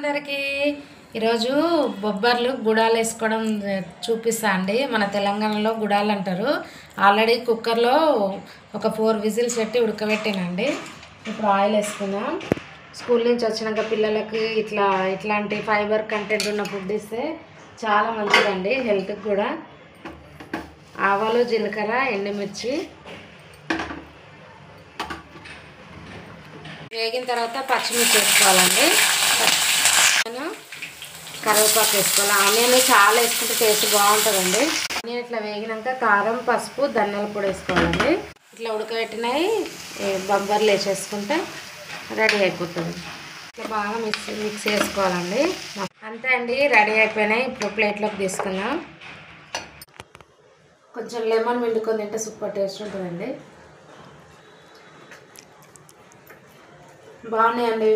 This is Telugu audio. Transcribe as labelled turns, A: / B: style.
A: అందరికీ ఈరోజు బొబ్బర్లు గుడాలు వేసుకోవడం చూపిస్తా అండి. మన తెలంగాణలో గుడాలు అంటారు. ఆల్రెడీ కుక్కర్లో ఒక 4 విజిల్స్ పెట్టి ఉడకబెట్టానండి. ఇప్పుడు ఆయిల్ వేసుకుందాం. స్కూల్ నుంచి వచ్చినాక పిల్లలకి ఇట్లాంటి ఫైబర్ కంటెంట్ ఉన్న ఫుడ్ ఇస్తే చాలా మంచిదండి, హెల్త్కి కూడా. ఆవాలు, జీలకర్ర, ఎండుమిర్చి వేగిన తర్వాత పచ్చిమిర్చి వేసుకోవాలండి. కరివేపాకు వేసుకోవాలి. ఆనియన్ చాలా వేసుకుంటే టేస్ట్ బాగుంటుందండి. ఆనియన్ ఇట్లా వేగినాక కారం, పసుపు, ధనియాల పొడి వేసుకోవాలండి. ఇట్లా ఉడకబెట్టినవి బొబ్బర్లు వేసేసుకుంటే రెడీ అయిపోతుంది. ఇట్లా బాగా మిక్స్ చేసుకోవాలండి. అంతే అండి, రెడీ అయిపోయినాయి. ఇప్పుడు ప్లేట్లోకి తీసుకున్నాం. కొంచెం లెమన్ పిండుకొని తింటే సూపర్ టేస్ట్ ఉంటుందండి. బాగున్నాయండి.